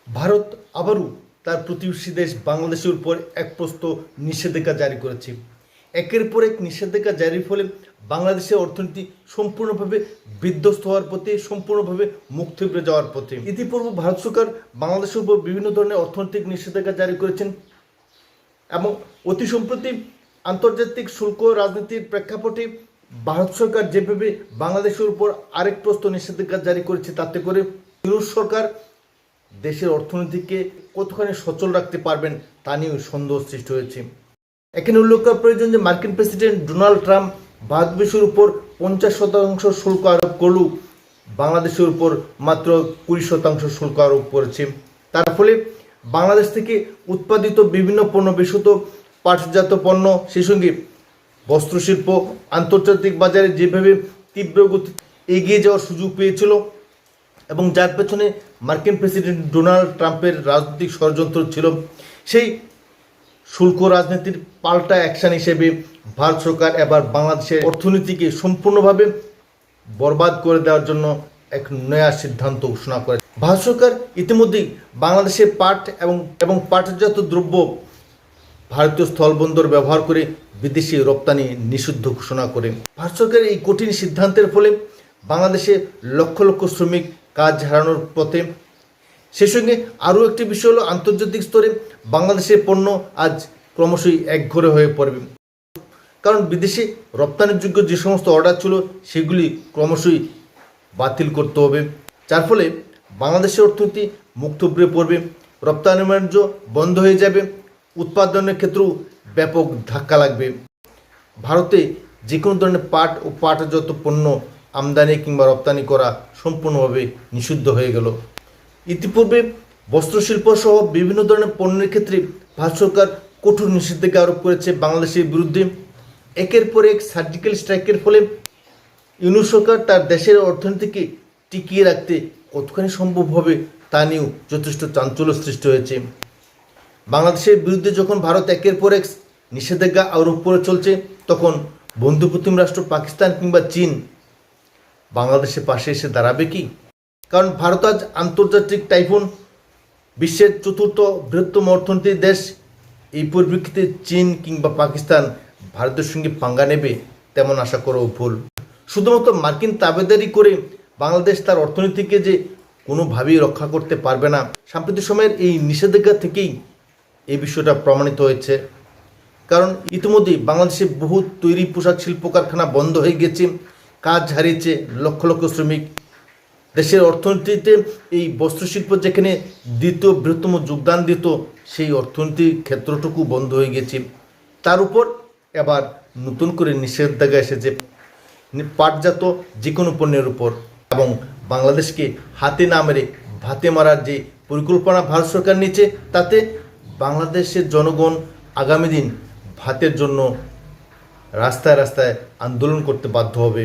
ভারত আবারও তার প্রতিবেশী দেশ বাংলাদেশের উপর এক প্রস্ত নিষেধাজ্ঞা জারি করেছে। একের পর এক নিষেধাজ্ঞা জারির ফলে বাংলাদেশের অর্থনীতি সম্পূর্ণভাবে বিধ্বস্ত হওয়ার পথে, সম্পূর্ণভাবে মুখ থুবড়ে যাওয়ার পথে। ইতিপূর্বে ভারত সরকার বাংলাদেশের উপর বিভিন্ন ধরনের অর্থনৈতিক নিষেধাজ্ঞা জারি করেছেন এবং অতি সম্প্রতি আন্তর্জাতিক শুল্ক রাজনীতির প্রেক্ষাপটে ভারত সরকার যেভাবে বাংলাদেশের উপর আরেক প্রস্ত নিষেধাজ্ঞা জারি করেছে, তাতে করে ইউরোপ সরকার দেশের অর্থনীতিকে কতখানি সচল রাখতে পারবেন তা নিয়ে সন্দেহ সৃষ্টি হয়েছে। এখানে উল্লেখ করা প্রয়োজন যে মার্কিন প্রেসিডেন্ট ডোনাল্ড ট্রাম্প ভারতবর্ষের উপর 50% শুল্ক আরোপ করলেও বাংলাদেশের উপর মাত্র 20% শুল্ক আরোপ করেছে। তার ফলে বাংলাদেশ থেকে উৎপাদিত বিভিন্ন পণ্য, বিশেষত পাটজাত পণ্য, সেই সঙ্গে বস্ত্রশিল্প আন্তর্জাতিক বাজারে যেভাবে তীব্র গতি এগিয়ে যাওয়ার সুযোগ পেয়েছিল এবং যার পেছনে মার্কিন প্রেসিডেন্ট ডোনাল্ড ট্রাম্পের রাজনৈতিক ষড়যন্ত্র ছিল, সেই শুল্ক রাজনীতির পাল্টা অ্যাকশন হিসেবে ভারত সরকার এবার বাংলাদেশের অর্থনীতিকে সম্পূর্ণভাবে বরবাদ করে দেওয়ার জন্য এক নয়া সিদ্ধান্ত ঘোষণা করে। ভারত সরকার ইতিমধ্যেই বাংলাদেশের পাট এবং পাটজাত দ্রব্য ভারতীয় স্থলবন্দর ব্যবহার করে বিদেশি রপ্তানি নিষিদ্ধ ঘোষণা করে। ভারত সরকারের এই কঠিন সিদ্ধান্তের ফলে বাংলাদেশে লক্ষ লক্ষ শ্রমিক কাজ হারানোর পথে। সেই সঙ্গে আরও একটি বিষয় হলো, আন্তর্জাতিক স্তরে বাংলাদেশের পণ্য আজ ক্রমশই একঘরে হয়ে পড়বে, কারণ বিদেশে রপ্তানিযোগ্য যে সমস্ত অর্ডার ছিল সেগুলি ক্রমশই বাতিল করতে হবে, যার ফলে বাংলাদেশের অর্থনীতি মুখ থুবড়ে পড়বে, রপ্তানি বাণিজ্য বন্ধ হয়ে যাবে, উৎপাদনের ক্ষেত্রেও ব্যাপক ধাক্কা লাগবে। ভারতে যে কোনো ধরনের পাট ও পাটজাত পণ্য আমদানি কিংবা রপ্তানি করা সম্পূর্ণভাবে নিষিদ্ধ হয়ে গেল। ইতিপূর্বে বস্ত্রশিল্প সহ বিভিন্ন ধরনের পণ্যের ক্ষেত্রে ভারত সরকার কঠোর নিষেধাজ্ঞা আরোপ করেছে বাংলাদেশের বিরুদ্ধে। একের পর এক সার্জিক্যাল স্ট্রাইকের ফলে ইউনিট সরকার তার দেশের অর্থনীতিকে টিকিয়ে রাখতে কতখানি সম্ভব হবে তা নিয়েও যথেষ্ট চাঞ্চল্য সৃষ্টি হয়েছে। বাংলাদেশের বিরুদ্ধে যখন ভারত একের পর এক নিষেধাজ্ঞা আরোপ করে চলছে, তখন বন্ধুপ্রতিম রাষ্ট্র পাকিস্তান কিংবা চীন বাংলাদেশের পাশে এসে দাঁড়াবে কি? কারণ ভারত আজ আন্তর্জাতিক টাইফুন, বিশ্বের চতুর্থ বৃহত্তম অর্থনীতির দেশ। এই পরিপ্রেক্ষিতে চীন কিংবা পাকিস্তান ভারতের সঙ্গে পাঙ্গা নেবে তেমন আশা করাও ভুল। শুধুমাত্র মার্কিন তাবেদারি করে বাংলাদেশ তার অর্থনীতিকে যে কোনোভাবেই রক্ষা করতে পারবে না, সাম্প্রতিক সময়ের এই নিষেধাজ্ঞা থেকেই এই বিষয়টা প্রমাণিত হয়েছে। কারণ ইতিমধ্যেই বাংলাদেশে বহু তৈরি পোশাক শিল্প কারখানা বন্ধ হয়ে গেছে, কাজ হারিয়েছে লক্ষ লক্ষ শ্রমিক। দেশের অর্থনীতিতে এই বস্ত্রশিল্প যেখানে দ্বিতীয় বৃহত্তম যোগদান দিত, সেই অর্থনীতির ক্ষেত্রটুকু বন্ধ হয়ে গেছে। তার উপর এবার নতুন করে নিষেধাজ্ঞা এসেছে পাটজাত যে কোনো পণ্যের উপর, এবং বাংলাদেশকে হাতে না মেরে ভাতে মারার যে পরিকল্পনা ভারত সরকার নিয়েছে, তাতে বাংলাদেশের জনগণ আগামী দিন ভাতের জন্য রাস্তায় রাস্তায় আন্দোলন করতে বাধ্য হবে।